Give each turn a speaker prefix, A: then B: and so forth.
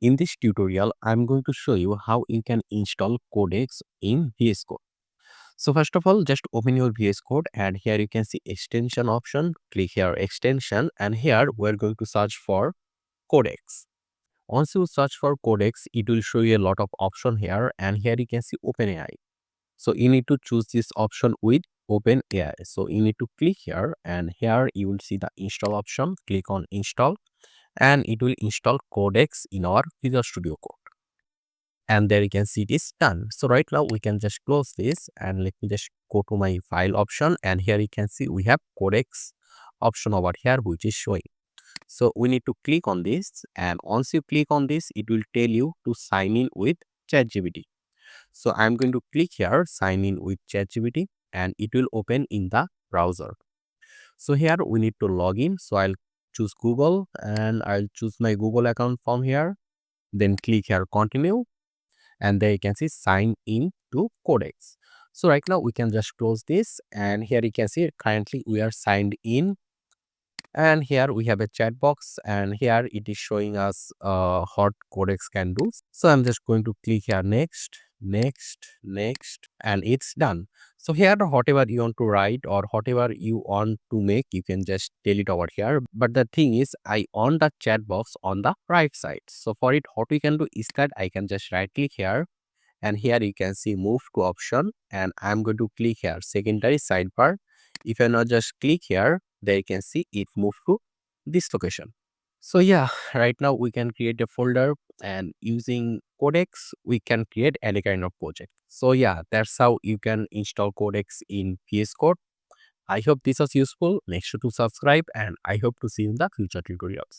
A: In this tutorial, I'm going to show you how you can install Codex in VS Code. So first of all, just open your VS Code and here you can see extension option. Click here extension and here we're going to search for Codex. Once you search for Codex, it will show you a lot of option here and here you can see OpenAI. So you need to choose this option with OpenAI. So you need to click here and here you will see the install option. Click on install and it will install Codex in our Visual Studio Code. And there you can see it is done. So right now we can just close this and let me just go to my file option and here you can see we have Codex option over here which is showing. So we need to click on this and once you click on this it will tell you to sign in with ChatGPT. So I'm going to click here sign in with ChatGPT and it will open in the browser. So here we need to log in. So I'll choose Google and I'll choose my Google account from here. Then click here continue and there you can see sign in to Codex. So right now we can just close this and here you can see currently we are signed in and here we have a chat box and here it is showing us what Codex can do. So I'm just going to click here next and it's done. So here whatever you want to write or whatever you want to make you can just tell it over here, but the thing is I on the chat box on the right side. So for it what we can do is that I can just right click here and here you can see move to option and I'm going to click here secondary sidebar. If I now just click here, there you can see it move to this location. So yeah, right now we can create a folder and using Codex we can create any kind of project. So yeah, that's how you can install Codex in VS Code. I hope this was useful. Make sure to subscribe and I hope to see you in the future tutorials.